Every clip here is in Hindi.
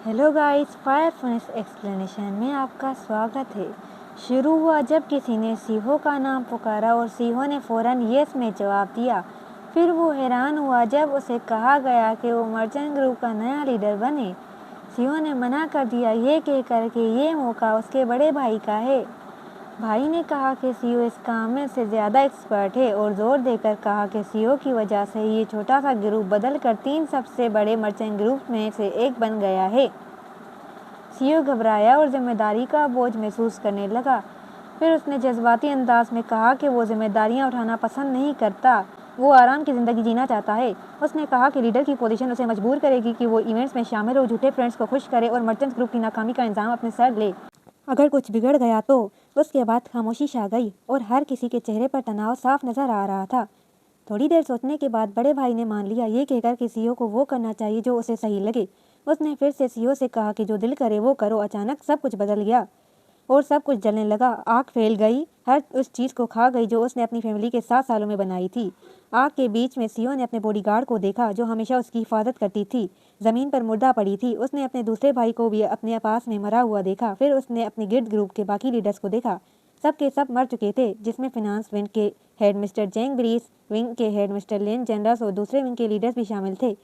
Hello guys, fire furnace explanation में आपका स्वागत है। शुरू हुआ जब किसी ने सीहो का नाम पुकारा और सीहो ने फ़ौरन यस में जवाब दिया। फिर वो हैरान हुआ जब उसे कहा गया कि वो मर्चेंट ग्रुप का नया लीडर बने। सीहो ने मना कर दिया, ये कहकर कि ये मौका उसके बड़े भाई का है। भाई ने कहा कि सीओ इस काम में से ज़्यादा एक्सपर्ट है और जोर देकर कहा कि सीओ की वजह से ये छोटा सा ग्रुप बदलकर 3 सबसे बड़े मर्चेंट ग्रुप में से एक बन गया है। सीओ घबराया और जिम्मेदारी का बोझ महसूस करने लगा। फिर उसने जज्बाती अंदाज में कहा कि वो जिम्मेदारियां उठाना पसंद नहीं करता, वो आराम की ज़िंदगी जीना चाहता है। उसने कहा कि लीडर की पोजीशन उसे मजबूर करेगी कि वो इवेंट्स में शामिल हो, झूठे फ्रेंड्स को खुश करे और मर्चेंट ग्रुप की नाकामी का इल्ज़ाम अपने सर ले। अगर कुछ बिगड़ गया तो। उसके बाद खामोशी छा गई और हर किसी के चेहरे पर तनाव साफ नजर आ रहा था। थोड़ी देर सोचने के बाद बड़े भाई ने मान लिया, ये कहकर कि सीओ को वो करना चाहिए जो उसे सही लगे। उसने फिर से सीओ से कहा कि जो दिल करे वो करो। अचानक सब कुछ बदल गया और सब कुछ जलने लगा। आग फैल गई, हर उस चीज़ को खा गई जो उसने अपनी फैमिली के 7 सालों में बनाई थी। आग के बीच में सीओ ने अपने बॉडीगार्ड को देखा जो हमेशा उसकी हिफाजत करती थी। ज़मीन पर मुर्दा पड़ी थी। उसने अपने दूसरे भाई को भी अपने पास में मरा हुआ देखा। फिर उसने अपने गिल्ड ग्रुप के बाकी लीडर्स को देखा। सब के सब मर चुके थे, जिसमें फिनांस विंग के हेड मिस्टर जेंग ब्रीस, विंग के हेड मिस्टर लिन जेनरस और दूसरे विंग के लीडर्स भी शामिल थे।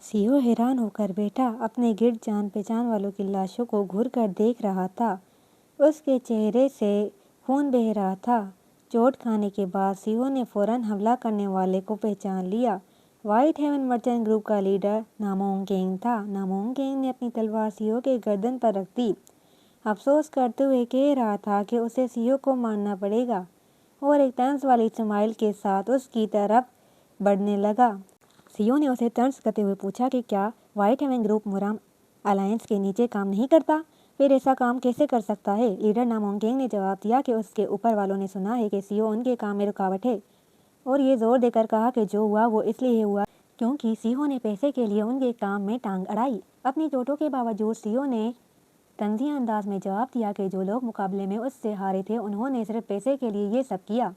सीओ हैरान होकर बैठा अपने गिर्द जान पहचान वालों की लाशों को घूर कर देख रहा था। उसके चेहरे से खून बह रहा था। चोट खाने के बाद सीओ ने फौरन हमला करने वाले को पहचान लिया। व्हाइट हेवन मर्चेंट ग्रुप का लीडर नामोंग केंग था। नामोंग केंग ने अपनी तलवार सीओ के गर्दन पर रख दी। अफसोस करते हुए कह रहा था कि उसे सीओ को मारना पड़ेगा और एक तंज वाली स्माइल के साथ उसकी तरफ बढ़ने लगा। सीओ ने उसे तंज करते हुए पूछा कि क्या white haven group Muram alliance के नीचे काम नहीं करता? फिर ऐसा काम कैसे कर सकता है? लीडर नामोंगेंग ने जवाब दिया कि उसके ऊपर वालों ने सुना है कि सीओ उनके काम में रुकावट है, और ये जोर देकर कहा कि जो हुआ वो इसलिए हुआ क्योंकि सीओ ने पैसे के लिए उनके काम में टांग अड़ाई। अपनी चोटों के बावजूद सीओ ने तंजिया अंदाज में जवाब दिया कि जो लोग मुकाबले में उससे हारे थे उन्होंने सिर्फ पैसे के लिए ये सब किया।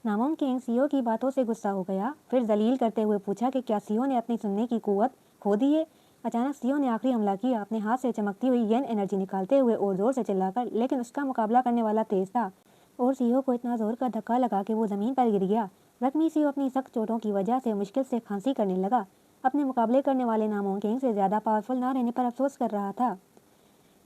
नामोंगेंग सीओ की बातों से गुस्सा हो गया। फिर जलील करते हुए पूछा कि क्या सीओ ने अपनी सुनने की कुव्वत खो दी है? अचानक सीओ ने आखिरी हमला किया, अपने हाथ से चमकती हुई येन एनर्जी निकालते हुए और जोर से चिल्लाकर। लेकिन उसका मुकाबला करने वाला तेज था और सीओ को इतना जोर का धक्का लगा कि वो ज़मीन पर गिर गया। जख्मी सीओ अपनी सख्त चोटों की वजह से मुश्किल से खांसी करने लगा। अपने मुकाबले करने वाले नामोंगेंग से ज़्यादा पावरफुल ना रहने पर अफसोस कर रहा था।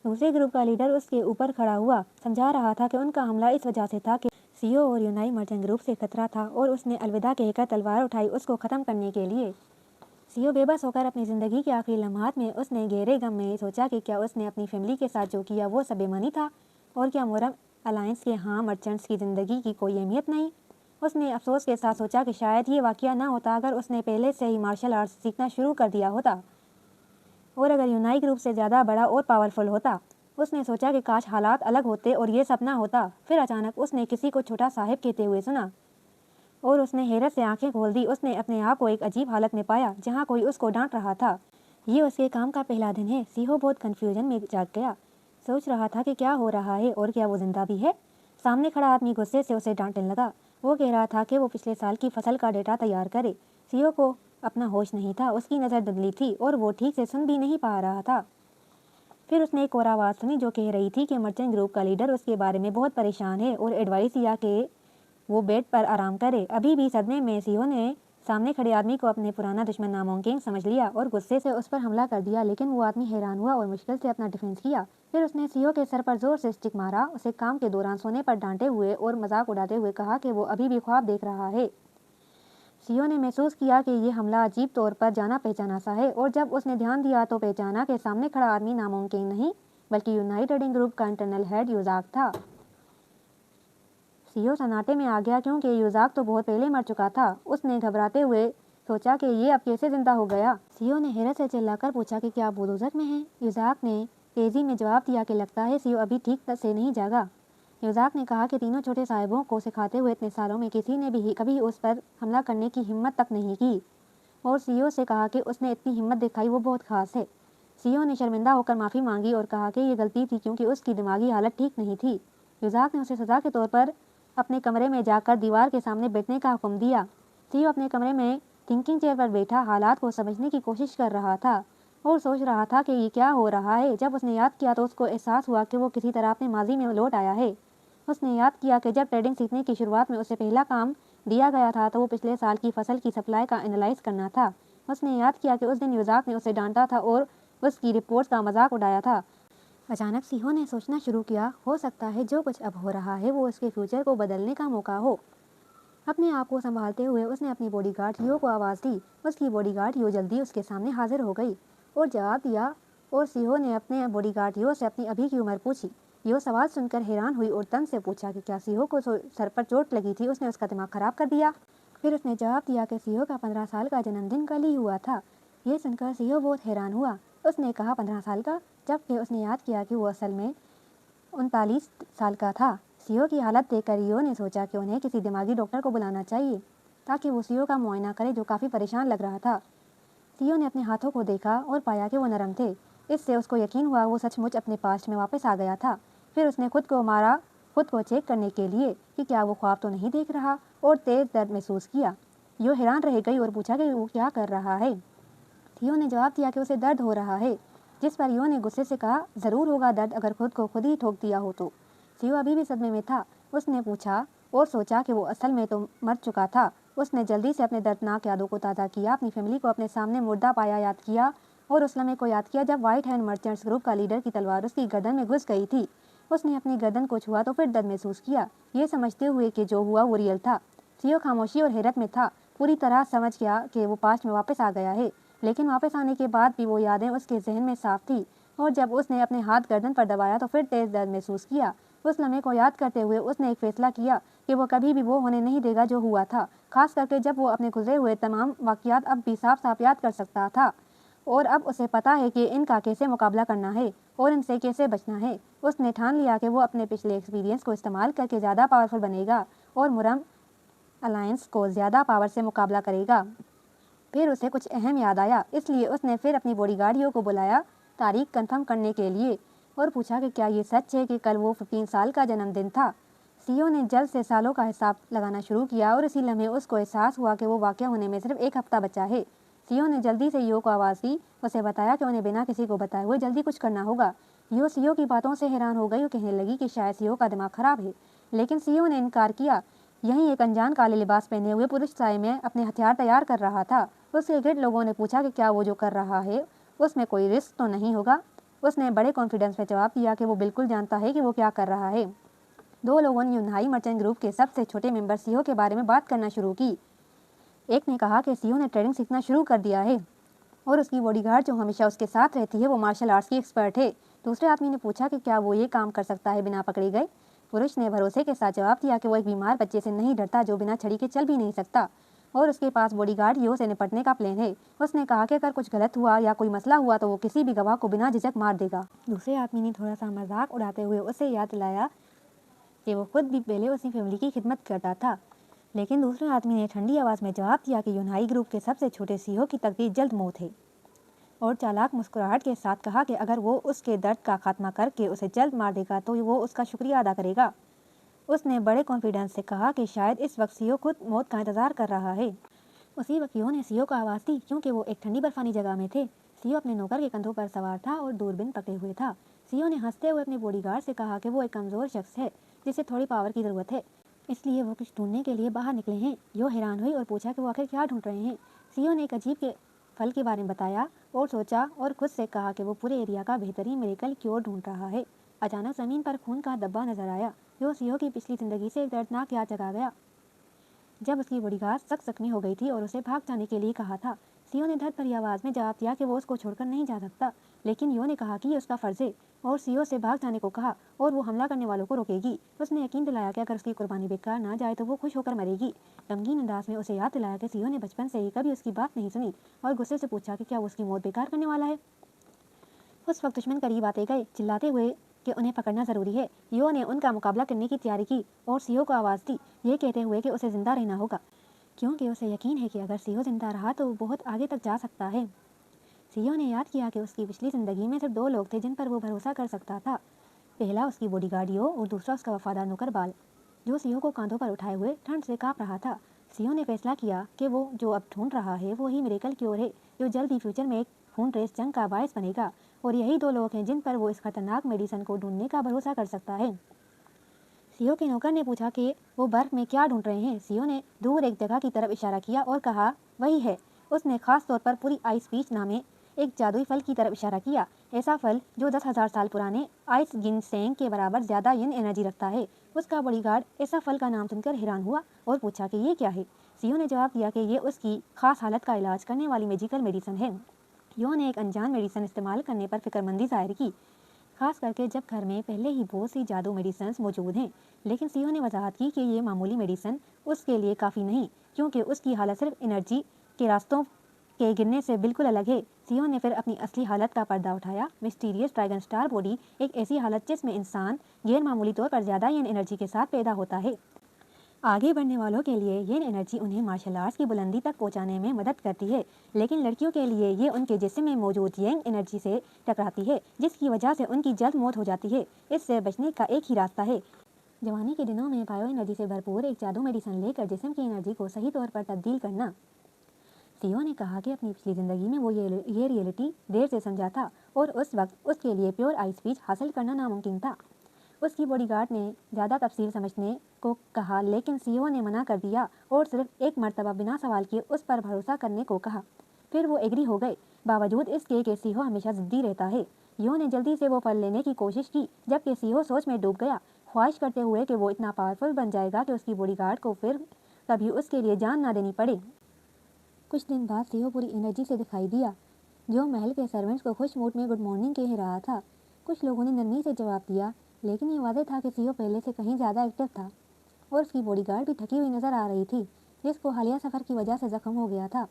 दूसरे ग्रुप का लीडर उसके ऊपर खड़ा हुआ समझा रहा था कि उनका हमला इस वजह से था कि सीओ और यूनाई मर्चेंट ग्रुप से खतरा था और उसने अलविदा कहकर तलवार उठाई उसको ख़त्म करने के लिए। सीओ बेबस होकर अपनी ज़िंदगी के आखिरी लम्हात में उसने गहरे गम में सोचा कि क्या उसने अपनी फैमिली के साथ जो किया वो सब बेमानी था, और क्या मोरम अलायंस के यहाँ मर्चेंट्स की ज़िंदगी की कोई अहमियत नहीं। उसने अफसोस के साथ सोचा कि शायद ये वाक़या ना होता अगर उसने पहले से ही मार्शल आर्ट्स सीखना शुरू कर दिया होता, और अगर यूनाई ग्रुप से ज़्यादा बड़ा और पावरफुल होता। उसने सोचा कि काश हालात अलग होते और ये सब ना होता। फिर अचानक उसने किसी को छोटा साहिब कहते हुए सुना और उसने हैरत से आंखें खोल दी। उसने अपने आप को एक अजीब हालत में पाया जहाँ कोई उसको डांट रहा था। ये उसके काम का पहला दिन है। सीहो बहुत कन्फ्यूजन में जाग गया। सोच रहा था कि क्या हो रहा है और क्या वो जिंदा भी है। सामने खड़ा आदमी गुस्से से उसे डांटने लगा। वो कह रहा था कि वो पिछले साल की फसल का डेटा तैयार करे। सीहो को अपना होश नहीं था, उसकी नज़र धुंधली थी और वो ठीक से सुन भी नहीं पा रहा था। फिर उसने एक और आवाज़ सुनी जो कह रही थी कि मर्चेंट ग्रुप का लीडर उसके बारे में बहुत परेशान है और एडवाइस दिया कि वो बेड पर आराम करे। अभी भी सदमे में सीओ ने सामने खड़े आदमी को अपने पुराना दुश्मन नामोंगेंग समझ लिया और गुस्से से उस पर हमला कर दिया, लेकिन वो आदमी हैरान हुआ और मुश्किल से अपना डिफेंस किया। फिर उसने सीओ के सर पर जोर से स्टिक मारा, उसे काम के दौरान सोने पर डांटे हुए और मजाक उड़ाते हुए कहा कि वो अभी भी ख्वाब देख रहा है। सीओ ने महसूस किया कि ये हमला अजीब तौर पर जाना पहचाना सा है, और जब उसने ध्यान दिया तो पहचाना कि सामने खड़ा आदमी नामोंगेंग नहीं बल्कि यूनाइटेड ग्रुप का इंटरनल हेड युजाक था। सीओ सन्नाटे में आ गया क्योंकि युजाक तो बहुत पहले मर चुका था। उसने घबराते हुए सोचा कि ये अब कैसे जिंदा हो गया। सीओ ने हैरत से चिल्लाकर पूछा कि क्या वो दोजख में है? युजाक ने तेजी में जवाब दिया कि लगता है सीओ अभी ठीक से नहीं जागा। युजाक ने कहा कि तीनों छोटे साहिबों को सिखाते हुए इतने सालों में किसी ने भी कभी उस पर हमला करने की हिम्मत तक नहीं की, और सीओ से कहा कि उसने इतनी हिम्मत दिखाई वो बहुत खास है। सीओ ने शर्मिंदा होकर माफ़ी मांगी और कहा कि ये गलती थी क्योंकि उसकी दिमागी हालत ठीक नहीं थी। युजाक ने उसे सज़ा के तौर पर अपने कमरे में जाकर दीवार के सामने बैठने का हुक्म दिया। सीओ अपने कमरे में थिंकिंग चेयर पर बैठा हालात को समझने की कोशिश कर रहा था। और सोच रहा था कि ये क्या हो रहा है। जब उसने याद किया तो उसको एहसास हुआ कि वो किसी तरह अपने माजी में लौट आया है। उसने याद किया कि जब ट्रेडिंग सीखने की शुरुआत में उसे पहला काम दिया गया था तो वो पिछले साल की फसल की सप्लाई का एनालाइज करना था। उसने याद किया कि उस दिन युजाक ने उसे डांटा था और उसकी रिपोर्ट्स का मजाक उड़ाया था। अचानक सीहो ने सोचना शुरू किया, हो सकता है जो कुछ अब हो रहा है वो उसके फ्यूचर को बदलने का मौका हो। अपने आप को संभालते हुए उसने अपनी बॉडीगार्ड लियो को आवाज़ दी। उसकी बॉडीगार्ड लियो जल्दी उसके सामने हाजिर हो गई और जवाब दिया, और सीहो ने अपने बॉडीगार्ड लियो से अपनी अभी की उम्र पूछी। लियो सवाल सुनकर हैरान हुई और तंग से पूछा कि क्या सीहो को सर पर चोट लगी थी, उसने उसका दिमाग खराब कर दिया। फिर उसने जवाब दिया कि सीहो का 15 साल का जन्मदिन कल ही हुआ था। ये सुनकर सीहो बहुत हैरान हुआ। उसने कहा 15 साल का, जबकि उसने याद किया कि वो असल में 39 साल का था। सीओ की हालत देखकर रियो ने सोचा कि उन्हें किसी दिमागी डॉक्टर को बुलाना चाहिए ताकि वो सीओ का मुआयना करे, जो काफ़ी परेशान लग रहा था। सीओ ने अपने हाथों को देखा और पाया कि वो नरम थे। इससे उसको यकीन हुआ वो सचमुच अपने पास्ट में वापस आ गया था। फिर उसने खुद को चेक करने के लिए कि क्या वो ख्वाब तो नहीं देख रहा, और तेज़ दर्द महसूस किया। यो हैरान रह गई और पूछा कि वो क्या कर रहा है। थियो ने जवाब दिया कि उसे दर्द हो रहा है, जिस पर यो ने गुस्से से कहा, ज़रूर होगा दर्द अगर खुद को खुद ही ठोक दिया हो तो। थियो अभी भी सदमे में था। उसने पूछा और सोचा कि वो असल में तो मर चुका था। उसने जल्दी से अपने दर्दनाक यादों को ताज़ा किया, अपनी फैमिली को अपने सामने मुर्दा पाया याद किया और उस लम्हे को याद किया जब व्हाइट हैंड मर्चेंट्स ग्रुप का लीडर की तलवार उसकी गर्दन में घुस गई थी। उसने अपनी गर्दन को छुआ तो फिर दर्द महसूस किया, ये समझते हुए कि जो हुआ वो रियल था। थियो खामोशी और हैरत में था, पूरी तरह समझ गया कि वो पास्ट में वापस आ गया है। लेकिन वापस आने के बाद भी वो यादें उसके जहन में साफ थी, और जब उसने अपने हाथ गर्दन पर दबाया तो फिर तेज दर्द महसूस किया। उस लम्हे को याद करते हुए उसने एक फैसला किया कि वो कभी भी वो होने नहीं देगा जो हुआ था, खास करके जब वो अपने गुजरे हुए तमाम वाक़यात अब भी साफ साफ याद कर सकता था। और अब उसे पता है कि इनका कैसे मुकाबला करना है और इनसे कैसे बचना है। उसने ठान लिया कि वो अपने पिछले एक्सपीरियंस को इस्तेमाल करके ज़्यादा पावरफुल बनेगा और मुरम अलायंस को ज़्यादा पावर से मुकाबला करेगा। फिर उसे कुछ अहम याद आया, इसलिए उसने फिर अपनी बॉडीगार्डियों को बुलाया तारीख कंफर्म करने के लिए और पूछा कि क्या ये सच है कि कल वो 15 साल का जन्मदिन था। सीओ ने जल्द से सालों का हिसाब लगाना शुरू किया और इसी लम्हे उसको एहसास हुआ कि वो वाक़या होने में सिर्फ एक हफ्ता बचा है। सीओ ने जल्दी से यो को आवाज़ दी, उसे बताया कि उन्हें बिना किसी को बताए हुए जल्दी कुछ करना होगा। यो सीओ की बातों से हैरान हो गई और कहने लगी कि शायद सीओ का दिमाग खराब है, लेकिन सीओ ने इनकार किया। यहीं एक अनजान काले लिबास पहने हुए पुरुष साए में अपने हथियार तैयार कर रहा था। उसके गिर्द लोगों ने पूछा कि क्या वो जो कर रहा है उसमें कोई रिस्क तो नहीं होगा। उसने बड़े कॉन्फिडेंस में जवाब दिया कि वो बिल्कुल जानता है कि वो क्या कर रहा है। दो लोगों ने यूनाई मर्चेंट ग्रुप के सबसे छोटे मेंबर सीओ के बारे में बात करना शुरू की। एक ने कहा कि सीओ ने ट्रेडिंग सीखना शुरू कर दिया है और उसकी बॉडीगार्ड जो हमेशा उसके साथ रहती है वो मार्शल आर्ट्स की एक्सपर्ट है। दूसरे आदमी ने पूछा कि क्या वो ये काम कर सकता है बिना पकड़े गए। पुरुष ने भरोसे के साथ जवाब दिया कि वो एक बीमार बच्चे से नहीं डरता जो बिना छड़ी के चल भी नहीं सकता और उसके पास बॉडीगार्ड यो से निपटने का प्लान है। उसने कहा कि अगर कुछ गलत हुआ या कोई मसला हुआ तो वो किसी भी गवाह को बिना झिझक मार देगा। दूसरे आदमी ने थोड़ा सा मजाक उड़ाते हुए उसे याद दिलाया कि वो खुद भी पहले उसकी फैमिली की खिदमत करता था। लेकिन दूसरे आदमी ने ठंडी आवाज़ में जवाब दिया कि यूनाई ग्रुप के सबसे छोटे सीईओ की तकदीर जल्द मौत है, और चालाक मुस्कुराहट के साथ कहा कि अगर वो उसके दर्द का खात्मा करके उसे जल्द मार देगा तो वो उसका शुक्रिया अदा करेगा। उसने बड़े कॉन्फिडेंस से कहा कि शायद इस वक्त सीईओ खुद मौत का इंतजार कर रहा है। उसी वक्त यो ने सीईओ को आवाज़ दी क्योंकि वो एक ठंडी बर्फानी जगह में थे। सीईओ अपने नौकर के कंधों पर सवार था और दूरबीन पकड़े हुए था। सीईओ ने हंसते हुए अपने बॉडीगार्ड से कहा कि वो एक कमज़ोर शख्स है जिसे थोड़ी पावर की ज़रूरत है, इसलिए वो कुछ ढूंढने के लिए बाहर निकले हैं। यो हैरान हुई और पूछा कि वो आखिर क्या ढूंढ रहे हैं। सीईओ ने एक अजीब के फल के बारे में बताया और सोचा और खुद से कहा कि वो पूरे एरिया का बेहतरीन मेडिकल क्योर ढूंढ रहा है। अचानक ज़मीन पर खून का धब्बा नजर आया। यो सीईओ की पिछली ज़िंदगी से एक दर्दनाक याद जगा गया जब उसकी बॉडीगार्ड सख्त जख्मी हो गई थी और उसे भाग जाने के लिए कहा था। सीओ ने धड़ भरी आवाज़ में जवाब दिया कि वो उसको छोड़कर नहीं जा सकता, लेकिन यो ने कहा कि ये उसका फ़र्ज़ है और सीओ से भाग जाने को कहा और वो हमला करने वालों को रोकेगी। उसने यकीन दिलाया कि अगर उसकी कुर्बानी बेकार ना जाए तो वो खुश होकर मरेगी। गमगीन अंदाज में उसे याद दिलाया कि सीओ ने बचपन से ही कभी उसकी बात नहीं सुनी और गुस्से से पूछा कि क्या वो उसकी मौत बेकार करने वाला है। उस वक्त दुश्मन करीब आते गए, चिल्लाते हुए कि उन्हें पकड़ना ज़रूरी है। यो ने उनका मुकाबला करने की तैयारी की और सीओ को आवाज़ दी, ये कहते हुए कि उसे ज़िंदा रहना होगा क्योंकि उसे यकीन है कि अगर सीओ ज़िंदा रहा तो वो बहुत आगे तक जा सकता है। सीओ ने याद किया कि उसकी पिछली ज़िंदगी में सिर्फ दो लोग थे जिन पर वो भरोसा कर सकता था। पहला उसकी बॉडीगार्ड यो और दूसरा उसका वफादार नौकर बाल, जो सीओ को कांधों पर उठाए हुए ठंड से काँप रहा था। सीओ ने फैसला किया कि वो जो अब ढूंढ रहा है वो ही मिरेकल क्योर है जो जल्द ही फ्यूचर में एक खून रेस जंग का बायस बनेगा और यही 2 लोग हैं जिन पर वो इस खतरनाक मेडिसिन को ढूंढने का भरोसा कर सकता है। सीओ के नौकर ने पूछा कि वो बर्फ में क्या ढूंढ रहे हैं। सीओ ने दूर एक जगह की तरफ इशारा किया और कहा वही है। उसने खास तौर पर पूरी आइस पीच नामे एक जादुई फल की तरफ इशारा किया। ऐसा फल जो 10,000 साल पुराने आइस गिनसेंग के बराबर ज्यादा यिन एनर्जी रखता है। उसका बॉडीगार्ड ऐसा फल का नाम सुनकर हैरान हुआ और पूछा कि ये क्या है। सीओ ने जवाब दिया कि ये उसकी खास हालत का इलाज करने वाली मैजिकल मेडिसिन है। यो ने एक अनजान मेडिसिन इस्तेमाल करने पर फिक्रमंदी जाहिर की, खास करके जब घर में पहले ही बहुत सी जादू मेडिसिन मौजूद हैं। लेकिन सीओ ने वजाहत की कि ये मामूली मेडिसिन उसके लिए काफ़ी नहीं, क्योंकि उसकी हालत सिर्फ एनर्जी के रास्तों के गिरने से बिल्कुल अलग है। सीओ ने फिर अपनी असली हालत का पर्दा उठाया। मिस्टीरियस ड्रैगन स्टार बॉडी एक ऐसी हालत जिसमें इंसान गैर मामूली तौर पर ज़्यादा येन एनर्जी के साथ पैदा होता है। आगे बढ़ने वालों के लिए येन एनर्जी उन्हें मार्शल आर्ट्स की बुलंदी तक पहुंचाने में मदद करती है, लेकिन लड़कियों के लिए ये उनके जिस्म में मौजूद येन एनर्जी से टकराती है, जिसकी वजह से उनकी जल्द मौत हो जाती है। इससे बचने का एक ही रास्ता है, जवानी के दिनों में बायो एनर्जी से भरपूर एक जादू मेडिसिन लेकर जिस्म की एनर्जी को सही तौर पर तब्दील करना। सीओ ने कहा कि अपनी पिछली ज़िंदगी में वो ये रियलिटी देर से समझा था और उस वक्त उसके लिए प्योर आइस पीच हासिल करना नामुमकिन था। उसकी बॉडीगार्ड ने ज़्यादा तफसील समझने को कहा, लेकिन सीओ ने मना कर दिया और सिर्फ एक मरतबा बिना सवाल किए उस पर भरोसा करने को कहा। फिर वो एग्री हो गए, बावजूद इसके कि सीओ हमेशा ज़िद्दी रहता है। यो ने जल्दी से वो फल लेने की कोशिश की, जबकि सीओ सोच में डूब गया, ख्वाहिश करते हुए कि वो इतना पावरफुल बन जाएगा कि उसकी बॉडीगार्ड को फिर कभी उसके लिए जान ना देनी पड़े। कुछ दिन बाद सीओ पूरी एनर्जी से दिखाई दिया, जो महल के सर्वेंट्स को खुश मूड में गुड मॉर्निंग कह रहा था। कुछ लोगों ने नरमी से जवाब दिया, लेकिन ये वादे था कि सीओ पहले से कहीं ज़्यादा एक्टिव था और उसकी बॉडीगार्ड भी थकी हुई नजर आ रही थी, जिसको हालिया सफ़र की वजह से जख्म हो गया था।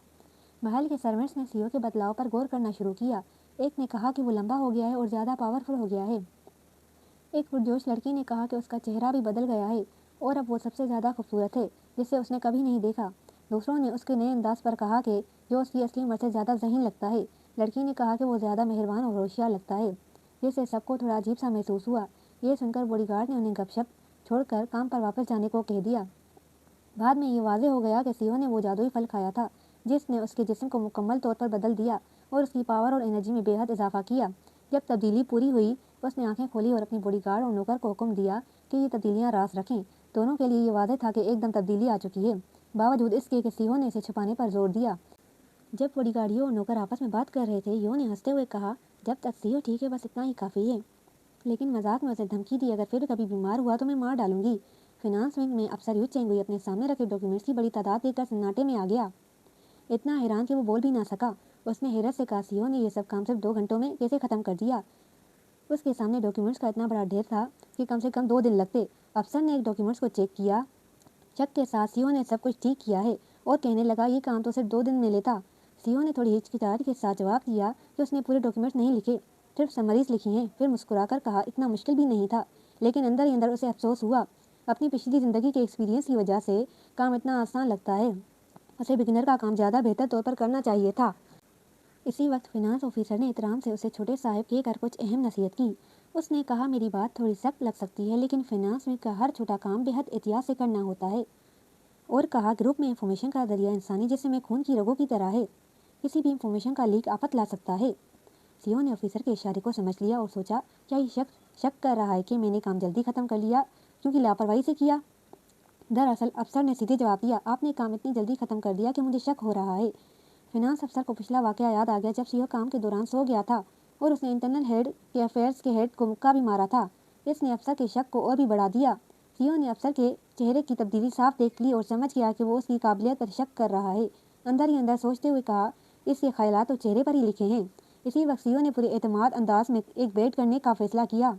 महल के सर्वेंट्स ने सीओ के बदलाव पर गौर करना शुरू किया। एक ने कहा कि वो लंबा हो गया है और ज़्यादा पावरफुल हो गया है। एक पुरजोश लड़की ने कहा कि उसका चेहरा भी बदल गया है और अब वो सबसे ज़्यादा खूबसूरत है जिसे उसने कभी नहीं देखा। दूसरों ने उसके नए अंदाज पर कहा कि जो उसकी असली उम्र से ज़्यादा ज़हीन लगता है। लड़की ने कहा कि वो ज़्यादा मेहरबान और होशियार लगता है, जिससे सबको थोड़ा अजीब सा महसूस हुआ। ये सुनकर बॉडीगार्ड ने उन्हें गपशप छोड़कर काम पर वापस जाने को कह दिया। बाद में ये वाज़ेह हो गया कि सीओ ने वो जादुई फल खाया था जिसने उसके जिस्म को मुकम्मल तौर पर बदल दिया और उसकी पावर और एनर्जी में बेहद इजाफा किया। जब तब्दीली पूरी हुई, उसने आंखें खोली और अपनी बॉडीगार्ड और नौकर को हुक्म दिया कि ये तब्दीलियाँ राज रखें। दोनों के लिए ये वाज़ेह था कि एकदम तब्दीली आ चुकी है, बावजूद इसके कि सीओ ने इसे छुपाने पर जोर दिया। जब बॉडीगार्डियों और नौकर आपस में बात कर रहे थे, यो ने हंसते हुए कहा, जब तक सीओ ठीक है बस इतना ही काफ़ी है। लेकिन मजाक में उसे धमकी दी, अगर फिर कभी बीमार हुआ तो मैं मार डालूंगी। फाइनेंस विंग में अफसर यू चेंगुई अपने सामने रखे डॉक्यूमेंट्स की बड़ी तादाद देखकर सन्नाटे में आ गया, इतना हैरान कि वो बोल भी ना सका। उसने हैरत से कहा, सीओ ने ये सब काम सिर्फ 2 घंटों में कैसे ख़त्म कर दिया। उसके सामने डॉक्यूमेंट्स का इतना बड़ा ढेर था कि कम से कम 2 दिन लगते। अफसर ने एक डॉक्यूमेंट्स को चेक किया, शक के साथ सीओ ने सब कुछ ठीक किया है और कहने लगा, ये काम तो सिर्फ 2 दिन में लेता। सीओ ने थोड़ी हिचकिचाहट के साथ जवाब दिया कि उसने पूरे डॉक्यूमेंट्स नहीं लिखे, सिर्फ समरीज लिखी हैं। फिर मुस्कुराकर कहा, इतना मुश्किल भी नहीं था। लेकिन अंदर ही अंदर उसे अफसोस हुआ, अपनी पिछली ज़िंदगी के एक्सपीरियंस की वजह से काम इतना आसान लगता है। उसे बिगिनर का काम ज़्यादा बेहतर तौर पर करना चाहिए था। इसी वक्त फाइनेंस ऑफिसर ने एहतराम से उसे छोटे साहब कहकर कुछ अहम नसीहत की। उसने कहा, मेरी बात थोड़ी सख्त लग सकती है, लेकिन फाइनेंस में का हर छोटा काम बेहद एहतियात से करना होता है। और कहा, ग्रुप में इंफॉर्मेशन का जरिया इंसानी जिस्म में खून की रगों की तरह है, किसी भी इंफॉर्मेशन का लीक आफत ला सकता है। सीओ ने ऑफिसर के इशारे को समझ लिया और सोचा, क्या ये शख्स शक कर रहा है कि मैंने काम जल्दी ख़त्म कर लिया क्योंकि लापरवाही से किया। दरअसल अफसर ने सीधे जवाब दिया, आपने काम इतनी जल्दी ख़त्म कर दिया कि मुझे शक हो रहा है। फाइनेंस अफसर को पिछला वाक़या याद आ गया जब सीओ काम के दौरान सो गया था और उसने इंटरनल हेड के अफेयर्स के हेड को मुक्का भी मारा था। इसने अफसर के शक को और भी बढ़ा दिया। सीओ ने अफसर के चेहरे की तब्दीली साफ देख ली और समझ गया कि वो उसकी काबिलियत पर शक कर रहा है। अंदर ही अंदर सोचते हुए कहा, इसके ख्यालात तो चेहरे पर ही लिखे हैं। इसी वक्त सीओ ने पूरे एतमाद अंदाज में एक बेट करने का फैसला किया।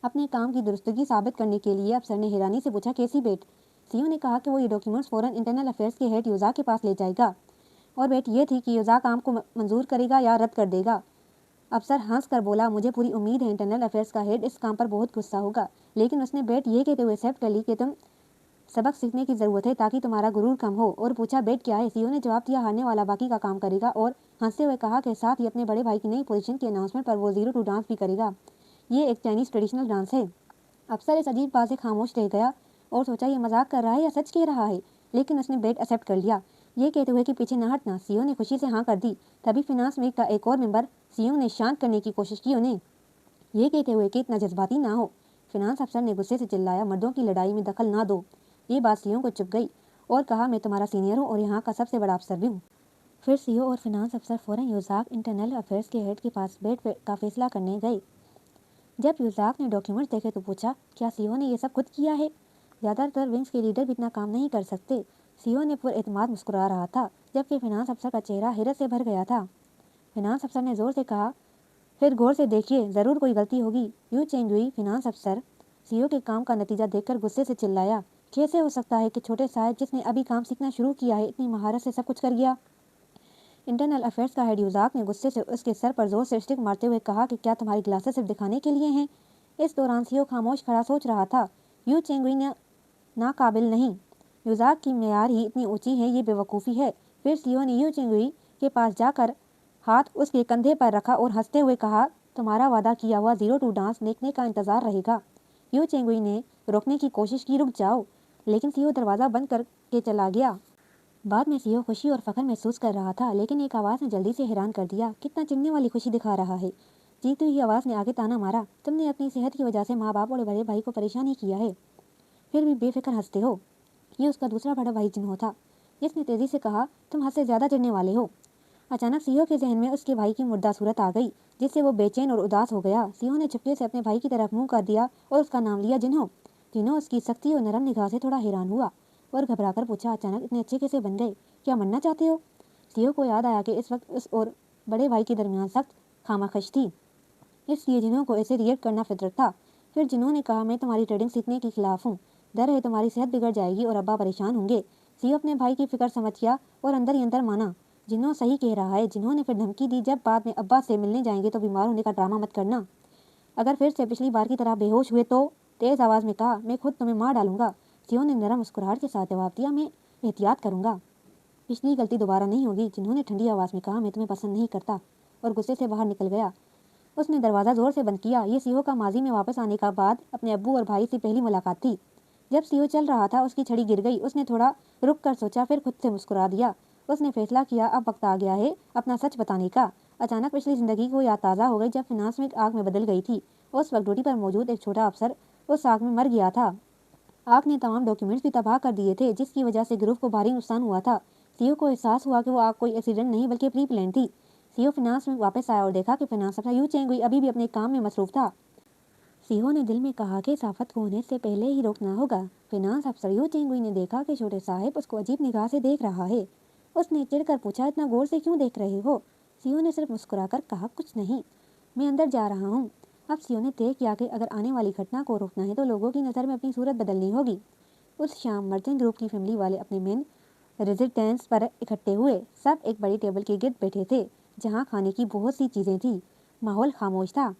अपने काम की दुरुस्तगी साबित करने के लिए अफसर ने हैरानी से पूछा, कैसी बेट। सीओ ने कहा कि वो ये डॉक्यूमेंट्स फ़ौरन इंटरनल अफेयर्स के हेड यूज़ा के पास ले जाएगा और बेट ये थी कि यूज़ा काम को मंजूर करेगा या रद्द कर देगा। अफसर हंस कर बोला, मुझे पूरी उम्मीद है इंटरनल अफेयर्स का हेड इस काम पर बहुत गुस्सा होगा। लेकिन उसने बेट ये कहते हुए एक्सेप्ट कर ली कि तुम सबक सीखने की ज़रूरत है ताकि तुम्हारा गुरूर कम हो, और पूछा, बेट क्या है। सीओ ने जवाब दिया, हारने वाला बाकी का काम करेगा, और हंसते हुए कहा कि साथ ही अपने बड़े भाई की नई पोजीशन के अनाउंसमेंट पर वो 0 to डांस भी करेगा। ये एक चाइनीज़ ट्रेडिशनल डांस है। अफसर इस अजीब बात से खामोश रह गया और सोचा, ये मजाक कर रहा है या सच कह रहा है। लेकिन उसने बेट एक्सेप्ट कर लिया। ये कहते हुए कि पीछे न हटना, सीईओ ने खुशी से हाँ कर दी। तभी फिनांस विंग का एक और मेंबर सीईओ ने शांत करने की कोशिश की उन्हें, ये कहते हुए कि इतना जज्बाती ना हो। फिनांस अफसर ने गुस्से से चिल्लाया, मर्दों की लड़ाई में दखल ना दो। ये बात सीईओ को चुभ गई और कहा, मैं तुम्हारा सीनियर हूँ और यहाँ का सबसे बड़ा अफसर भी हूँ। फिर सीईओ और फिनांस अफसर फौरन यूजाक इंटरनल अफेयर्स के हेड के पास बैठ का फैसला करने गए। जब यूजाक ने डॉक्यूमेंट्स देखे तो पूछा, क्या सीईओ ने ये सब खुद किया है? ज़्यादातर विंग्स के लीडर भी इतना काम नहीं कर सकते। सीईओ ने पुरएतमाद मुस्कुरा रहा था, जबकि फिनांस अफसर का चेहरा हैरत से भर गया था। फिनांस अफसर ने जोर से कहा, फिर गौर से देखिए, ज़रूर कोई गलती होगी। यू चेंगुई फिनांस अफसर सीईओ के काम का नतीजा देखकर गुस्से से चिल्लाया, कैसे हो सकता है कि छोटे साहब जिसने अभी काम सीखना शुरू किया है इतनी महारत से सब कुछ कर गया? इंटरनल अफेयर्स का हेड यूजाक ने गुस्से से उसके सर पर जोर से स्टिक मारते हुए कहा कि क्या तुम्हारी ग्लासेस सिर्फ दिखाने के लिए हैं? इस दौरान सीईओ खामोश खड़ा सोच रहा था। यू चेंगुई ने नाकाबिल नहीं, यूजाक की मेयार ही इतनी ऊंची है, ये बेवकूफ़ी है। फिर सीईओ ने यू चेंगुई के पास जाकर हाथ उसके कंधे पर रखा और हंसते हुए कहा, तुम्हारा वादा किया हुआ 02 डांस देखने का इंतजार रहेगा। यू चेंगुई ने रोकने की कोशिश की, रुक जाओ, लेकिन सीईओ दरवाज़ा बंद करके चला गया। बाद में सीईओ खुशी और फख्र महसूस कर रहा था, लेकिन एक आवाज़ ने जल्दी से हैरान कर दिया, कितना चिढ़ने वाली खुशी दिखा रहा है। जीती हुई आवाज़ ने आगे ताना मारा, तुमने अपनी सेहत की वजह से माँ बाप और बड़े भाई को परेशान ही किया है, फिर भी बेफिक्र हंसते हो। ये उसका दूसरा बड़ा भाई जिन्हो था, जिसने तेजी से कहा, तुम हद से ज़्यादा चिढ़ने वाले हो। अचानक सीईओ के जहन में उसके भाई की मुर्दा सूरत आ गई, जिससे वो बेचैन और उदास हो गया। सीईओ ने चुपके से अपने भाई की तरफ मुंह कर दिया और उसका नाम लिया, जिन्हो। जिन्हो उसकी सख्ती और नरम निगाह से थोड़ा हैरान हुआ और घबराकर पूछा, अचानक इतने अच्छे कैसे बन गए? क्या मरना चाहते हो? सीईओ को याद आया कि इस वक्त उस और बड़े भाई के दरमियान सख्त खामाखश थी, इसलिए जिन्हों को ऐसे रिएक्ट करना फितरत था। फिर जिन्होंने कहा, मैं तुम्हारी ट्रेडिंग सीखने के खिलाफ हूँ, डर है तुम्हारी सेहत बिगड़ जाएगी और अब्बा परेशान होंगे। सीईओ अपने भाई की फिक्र समझ गया और अंदर ही अंदर माना, जिन्हों सही कह रहा है। जिन्होंने फिर धमकी दी, जब बाद में अब्बा से मिलने जाएंगे तो बीमार होने का ड्रामा मत करना। अगर फिर से पिछली बार की तरह बेहोश हुए तो? तेज़ आवाज़ में कहा, मैं खुद तुम्हें मार डालूंगा। सीईओ ने नरम मुस्कुराहट के साथ जवाब दिया, मैं एहतियात करूंगा, पिछली गलती दोबारा नहीं होगी। जिन्होंने ठंडी आवाज़ में कहा, मैं तुम्हें पसंद नहीं करता, और गुस्से से बाहर निकल गया। उसने दरवाज़ा जोर से बंद किया। ये सीईओ का माजी में वापस आने का बाद अपने अब्बू और भाई से पहली मुलाकात थी। जब सीईओ चल रहा था, उसकी छड़ी गिर गई। उसने थोड़ा रुक कर सोचा, फिर खुद से मुस्कुरा दिया। उसने फैसला किया, अब वक्त आ गया है अपना सच बताने का। अचानक पिछली जिंदगी को याद ताज़ा हो गई, जब फिनांस में आग में बदल गई थी। उस वक्त ड्यूटी पर मौजूद एक छोटा अफसर उस आग में मर गया था। आग ने तमाम डॉक्यूमेंट्स भी तबाह कर दिए थे, जिसकी वजह से ग्रुप को भारी नुकसान हुआ था। सीईओ को एहसास हुआ कि वो आग कोई एक्सीडेंट नहीं बल्कि प्री प्लान थी। सीईओ फिनांस में वापस आया और देखा कि फिनांस अफसर यू चेंगुई अभी भी अपने काम में मसरूफ था। सीईओ ने दिल में कहा कि इस आफत को होने से पहले ही रोकना होगा। फिनांस अफसर यू चेंगुई ने देखा कि छोटे साहिब उसको अजीब निगाह से देख रहा है। उसने चिढ़कर पूछा, इतना गौर से क्यों देख रहे हो? सीईओ ने सिर्फ मुस्कुराकर कहा, कुछ नहीं, मैं अंदर जा रहा हूँ। अब सीईओ ने तय किया कि अगर आने वाली घटना को रोकना है तो लोगों की नज़र में अपनी सूरत बदलनी होगी। उस शाम मर्चेंट ग्रुप की फैमिली वाले अपने मेन रेजिडेंस पर इकट्ठे हुए। सब एक बड़ी टेबल के गिर्द बैठे थे, जहाँ खाने की बहुत सी चीज़ें थी। माहौल खामोश था।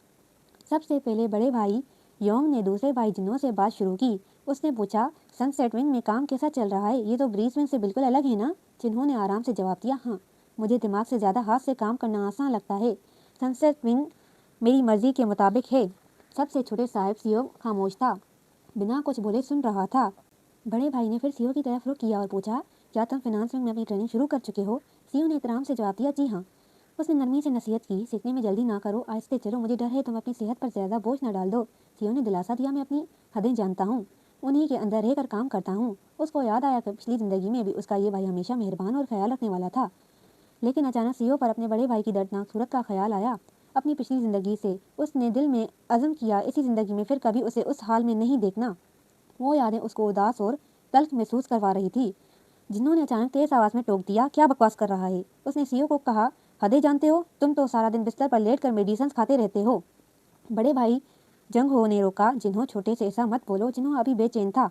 सबसे पहले बड़े भाई योंग ने दूसरे भाई जिन्हों से बात शुरू की। उसने पूछा, सनसेट विंग में काम कैसा चल रहा है? ये तो ब्रीज विंग से बिल्कुल अलग है ना? जिन्होंने आराम से जवाब दिया, हाँ, मुझे दिमाग से ज़्यादा हाथ से काम करना आसान लगता है। सनसेट विंग मेरी मर्जी के मुताबिक है। सबसे छोटे साहिब सीईओ खामोश था, बिना कुछ बोले सुन रहा था। बड़े भाई ने फिर सीईओ की तरफ रुख किया और पूछा, क्या तुम फाइनेंस विंग में अपनी ट्रेनिंग शुरू कर चुके हो? सीईओ ने एहतराम से जवाब दिया, जी हाँ। उसने नरमी से नसीहत की, सीखने में जल्दी ना करो, आहिस्ते चलो, मुझे डर है तुम अपनी सेहत पर ज़्यादा बोझ न डाल दो। सीईओ ने दिलासा दिया, मैं अपनी हदें जानता हूँ, उन्हीं के अंदर रहकर काम करता हूँ। उसको याद आया कि पिछली ज़िंदगी में भी उसका ये भाई हमेशा मेहरबान और ख्याल रखने वाला था। लेकिन अचानक सीईओ पर अपने बड़े भाई की दर्दनाक सूरत का ख्याल आया। अपनी पिछली ज़िंदगी से उसने दिल में अज़म किया, इसी ज़िंदगी में फिर कभी उसे उस हाल में नहीं देखना। वो यादें उसको उदास और तल्ख महसूस करवा रही थी। जिन्होंने अचानक तेज आवाज़ में टोक दिया, क्या बकवास कर रहा है? उसने सीईओ को कहा, हदें जानते हो? तुम तो सारा दिन बिस्तर पर लेट कर मेडिसिन खाते रहते हो। बड़े भाई जंग हो ने रोका, जिन्हों छोटे से ऐसा मत बोलो। जिन्हों अभी बेचैन था।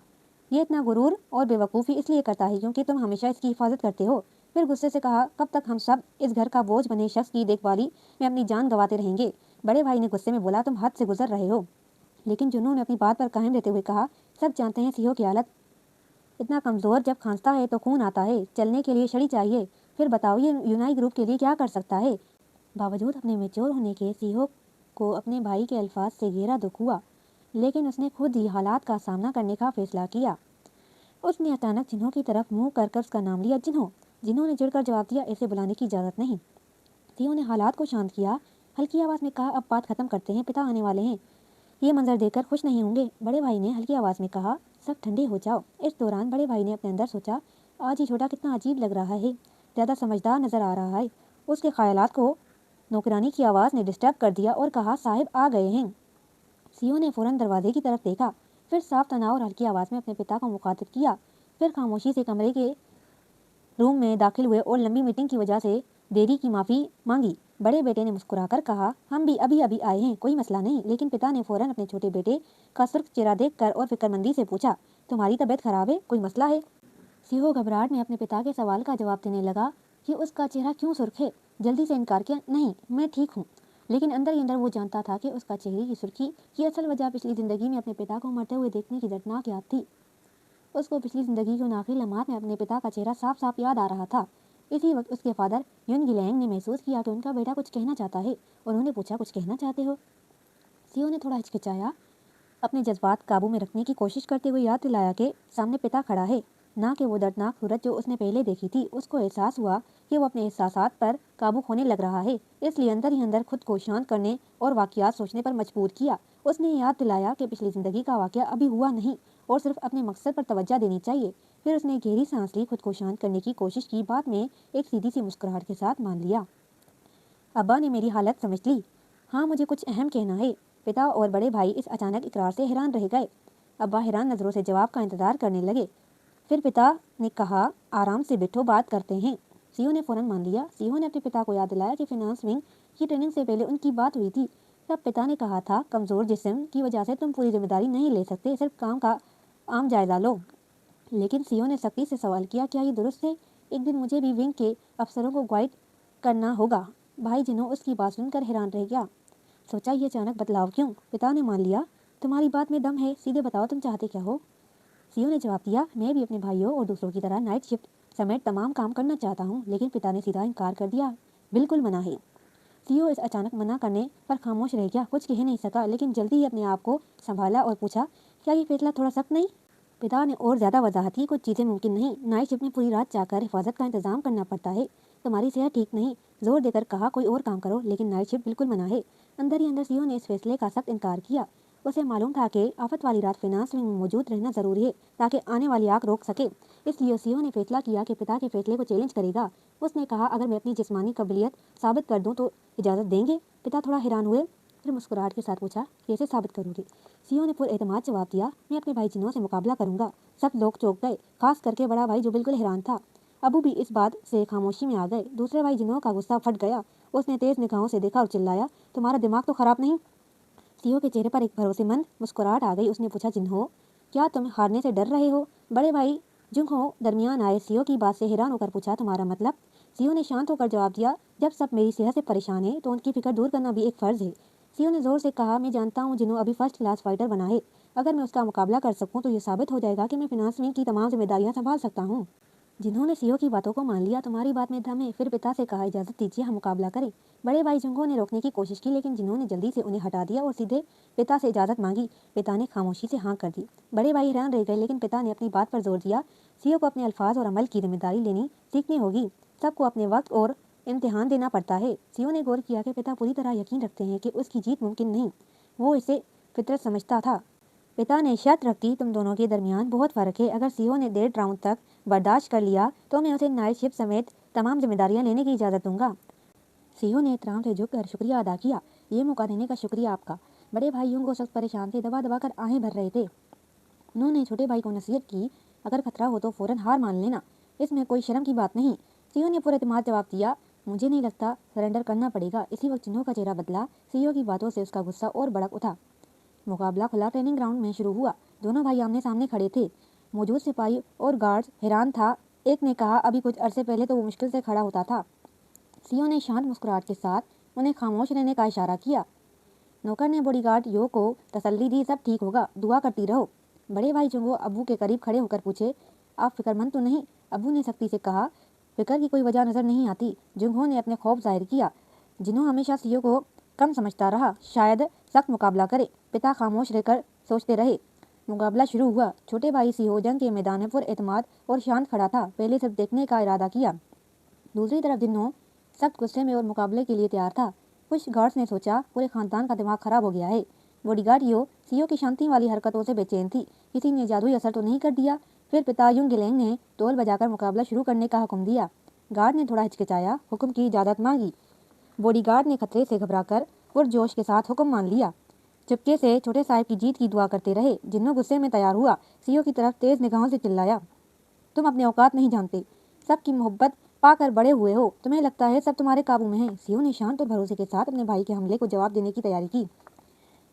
ये इतना गुरूर और बेवकूफ़ी इसलिए करता है क्योंकि तुम हमेशा इसकी हिफाजत करते हो। फिर गुस्से से कहा, कब तक हम सब इस घर का बोझ बने शख्स की देखभाली में अपनी जान गंवाते रहेंगे? बड़े भाई ने गुस्से में बोला, तुम हद से गुजर रहे हो। लेकिन जिन्होंने अपनी बात पर कायम रहते हुए कहा, सब जानते हैं सीईओ की हालत इतना कमज़ोर, जब खांसता है तो खून आता है, चलने के लिए छड़ी चाहिए। फिर बताओ ये यूनाई ग्रुप के लिए क्या कर सकता है? बावजूद अपने मेच्योर होने के सीईओ को अपने भाई के अल्फाज से गहरा दुख हुआ, लेकिन उसने खुद ही हालात का सामना करने का फैसला किया। उसने अचानक जिन्हों की तरफ मुंह कर उसका नाम लिया, जिन्हों। जिन्होंने चिढ़कर जवाब दिया, इसे बुलाने की इजाज़त नहीं। सीओ ने हालात को शांत किया, हल्की आवाज़ में कहा, अब बात खत्म करते हैं, पिता आने वाले हैं, ये मंजर देखकर खुश नहीं होंगे। बड़े भाई ने हल्की आवाज़ में कहा, सब ठंडे हो जाओ। इस दौरान बड़े भाई ने अपने अंदर सोचा, आज ये छोटा कितना अजीब लग रहा है, ज़्यादा समझदार नज़र आ रहा है। उसके ख्यालात को नौकरानी की आवाज़ ने डिस्टर्ब कर दिया और कहा, साहिब आ गए हैं। सीओ ने फ़ौरन दरवाजे की तरफ देखा, फिर साफ तनाव और हल्की आवाज़ में अपने पिता को मुखातिब किया, फिर खामोशी से कमरे के रूम में दाखिल हुए और लंबी मीटिंग की वजह से देरी की माफ़ी मांगी। बड़े बेटे ने मुस्कुराकर कहा, हम भी अभी अभी आए हैं, कोई मसला नहीं। लेकिन पिता ने फ़ौरन अपने छोटे बेटे का सुर्ख चेहरा देखकर और फिक्रमंदी से पूछा, तुम्हारी तबीयत खराब है, कोई मसला है? सीओ घबराहट में अपने पिता के सवाल का जवाब देने लगा कि उसका चेहरा क्यों सुर्ख है। जल्दी से इनकार किया, नहीं मैं ठीक हूँ। लेकिन अंदर ही अंदर वो जानता था कि उसका चेहरे की सुर्खी की असल वजह पिछली ज़िंदगी में अपने पिता को मरते हुए देखने की दर्दनाक याद थी। उसको पिछली ज़िंदगी के उन आखिरी लम्हात में अपने पिता का चेहरा साफ साफ याद आ रहा था। इसी वक्त उसके फादर युन गिलैंग ने महसूस किया कि उनका बेटा कुछ कहना चाहता है। उन्होंने पूछा, कुछ कहना चाहते हो? सीओ ने थोड़ा हिचकिचाया, अपने जज्बात काबू में रखने की कोशिश करते हुए याद दिलाया कि सामने पिता खड़ा है, ना कि वो दर्दनाक सूरत जो उसने पहले देखी थी। उसको एहसास हुआ कि वो अपने एहसासात पर काबू खोने लग रहा है, इसलिए अंदर ही अंदर खुद को शांत करने और वाक़यात सोचने पर मजबूर किया। उसने याद दिलाया कि पिछली ज़िंदगी का वाक़या अभी हुआ नहीं और सिर्फ अपने मकसद पर तवज्जो देनी चाहिए। फिर उसने गहरी सांस ली, खुद को शांत करने की कोशिश की, बाद में एक सीधी सी मुस्कुराहट के साथ मान लिया, अब्बा ने मेरी हालत समझ ली। हाँ, मुझे कुछ अहम कहना है। पिता और बड़े भाई इस अचानक इकरार से हैरान रह गए। अब्बा हैरान नज़रों से जवाब का इंतज़ार करने लगे। फिर पिता ने कहा, आराम से बैठो, बात करते हैं। सीओ ने फ़ौरन मान लिया। सीओ ने अपने पिता को याद दिलाया कि फाइनेंस विंग की ट्रेनिंग से पहले उनकी बात हुई थी। तब पिता ने कहा था, कमज़ोर जिस्म की वजह से तुम पूरी जिम्मेदारी नहीं ले सकते, सिर्फ काम का आम जायज़ा लो। लेकिन सीओ ने सख्ती से सवाल किया, क्या ये दुरुस्त है? एक दिन मुझे भी विंग के अफसरों को गाइड करना होगा। भाई जिन्हों उसकी बात सुनकर हैरान रह गया। सोचा, ये अचानक बदलाव क्यों? पिता ने मान लिया, तुम्हारी बात में दम है, सीधे बताओ तुम चाहते क्या हो? सीओ ने जवाब दिया, मैं भी अपने भाइयों और दूसरों की तरह नाइट शिफ्ट समेत तमाम काम करना चाहता हूँ। लेकिन पिता ने सीधा इनकार कर दिया, बिल्कुल मना है। सीओ इस अचानक मना करने पर खामोश रह गया, कुछ कह नहीं सका, लेकिन जल्दी ही अपने आप को संभाला और पूछा, क्या ये फैसला थोड़ा सख्त नहीं? पिता ने और ज़्यादा वजाहत की, कुछ चीज़ें मुमकिन नहीं, नाइट शिफ्ट में पूरी रात जाकर हिफाजत का इंतजाम करना पड़ता है, तुम्हारी सेहत ठीक नहीं। जोर देकर कहा, कोई और काम करो, लेकिन नाइट शिफ्ट बिल्कुल मना है। अंदर ही अंदर सीओ ने इस फैसले का सख्त इनकार किया। उसे मालूम था कि आफत वाली रात फाइनेंस विंग में मौजूद रहना ज़रूरी है ताकि आने वाली आग रोक सके। इसलिए सीओ ने फैसला किया कि पिता के फैसले को चैलेंज करेगा। उसने कहा, अगर मैं अपनी जिस्मानी काबिलियत साबित कर दूं तो इजाज़त देंगे? पिता थोड़ा हैरान हुए, फिर मुस्कुराहट के साथ पूछा, कैसे साबित करोगे? सीओ ने पुरएतमाद जवाब दिया, मैं अपने भाई जिन्हों से मुकाबला करूंगा। सब लोग चौंक गए, खास करके बड़ा भाई जो बिल्कुल हैरान था। अबू भी इस बात से खामोशी में आ गए। दूसरे भाई जिन्हों का गुस्सा फट गया। उसने तेज निगाहों से देखा और चिल्लाया, तुम्हारा दिमाग तो खराब नहीं? सीओ के चेहरे पर एक भरोसेमंद मुस्कुराहट आ गई। उसने पूछा, जिन्हों, क्या तुम हारने से डर रहे हो? बड़े भाई जुंहो दरमियान आए। सीओ की बात से हैरान होकर पूछा, तुम्हारा मतलब? सीओ ने शांत होकर जवाब दिया, जब सब मेरी सेहत से परेशान है तो उनकी फिक्र दूर करना भी एक फ़र्ज़ है। सीओ ने ज़ोर से कहा, मैं जानता हूँ जिन्हों अभी फर्स्ट क्लास फाइटर बना है। अगर मैं उसका मुकाबला कर सकूँ तो ये साबित हो जाएगा कि मैं फाइनेंस विंग की तमाम जिम्मेदारियाँ संभाल सकता हूँ। जिन्होंने सीओ की बातों को मान लिया, तुम्हारी बात में दम है। फिर पिता से कहा, इजाज़त दीजिए, हम मुकाबला करें। बड़े भाई जुंगो ने रोकने की कोशिश की, लेकिन जिन्होंने जल्दी से उन्हें हटा दिया और सीधे पिता से इजाज़त मांगी। पिता ने खामोशी से हाँ कर दी। बड़े भाई हैरान रह गए, लेकिन पिता ने अपनी बात पर जोर दिया, सीओ को अपने अल्फाज और अमल की जिम्मेदारी लेनी सीखनी होगी। सबको अपने वक्त और इम्तिहान देना पड़ता है। सीओ ने गौर किया कि पिता पूरी तरह यकीन रखते हैं कि उसकी जीत मुमकिन नहीं। वो इसे फितरत समझता था। पिता ने शर्त रख दी, तुम दोनों के दरमियान बहुत फ़र्क है। अगर सीओ ने 1.5 राउंड तक बर्दाश्त कर लिया तो मैं उसे नाइट शिफ्ट समेत तमाम जिम्मेदारियां लेने की इजाज़त दूंगा। सीओ ने एहतराम से झुककर शुक्रिया अदा किया, ये मौका देने का शुक्रिया आपका। बड़े भाई युंगो सख्त परेशान थे, दबा दबा कर आहें भर रहे थे। उन्होंने छोटे भाई को नसीहत की, अगर खतरा हो तो फ़ौरन हार मान लेना, इसमें कोई शर्म की बात नहीं। सीओ ने पुरएतमाद जवाब दिया, मुझे नहीं लगता सरेंडर करना पड़ेगा। इसी वक्त जिन्हों का चेहरा बदला। सीओ की बातों से उसका गुस्सा और भड़क उठा। मुकाबला खुला ट्रेनिंग ग्राउंड में शुरू हुआ। दोनों भाई आमने सामने खड़े थे। मौजूद सिपाही और गार्ड्स हैरान था। एक ने कहा, अभी कुछ अरसे पहले तो वो मुश्किल से खड़ा होता था। सीओ ने शांत मुस्कुराहट के साथ उन्हें खामोश रहने का इशारा किया। नौकर ने बॉडीगार्ड यो को तसल्ली दी, सब ठीक होगा, दुआ करती रहो। बड़े भाई जुंगो अबू के करीब खड़े होकर पूछे, आप फिक्रमंद तो नहीं? अबू ने सख्ती से कहा, फिक्र की कोई वजह नज़र नहीं आती। जुंगो ने अपने खौफ जाहिर किया। जिन्हों हमेशा सीओ को कम समझता रहा, शायद सख्त मुकाबला करे। पिता खामोश रहकर सोचते रहे। मुकाबला शुरू हुआ। छोटे भाई सीओ जंग के मैदान पर एतमाद और शांत खड़ा था। पहले सिर्फ देखने का इरादा किया, दूसरी तरफ जिन्हों सख्त गुस्से में और मुकाबले के लिए तैयार था। कुछ गार्ड्स ने सोचा पूरे खानदान का दिमाग खराब हो गया है। बॉडीगार्ड यो सीओ की शांति वाली हरकतों से बेचैन थी, किसी ने जादुई असर तो नहीं कर दिया। फिर पिता युंगलेंग ने टोल बजाकर मुकाबला शुरू करने का हुक्म दिया। गार्ड ने थोड़ा हिचकिचाया, हुक्म की इजाज़त मांगी। बॉडीगार्ड ने खतरे से घबराकर पुरजोश के साथ हुक्म मान लिया। चुपके से छोटे साहब की जीत की दुआ करते रहे। जिन्हों गुस्से में तैयार हुआ, सीओ की तरफ तेज निगाहों से चिल्लाया, तुम अपने औकात नहीं जानते, सबकी मोहब्बत पाकर बड़े हुए हो, तुम्हें लगता है सब तुम्हारे काबू में है। सीओ ने शांत और भरोसे के साथ अपने भाई के हमले को जवाब देने की तैयारी की।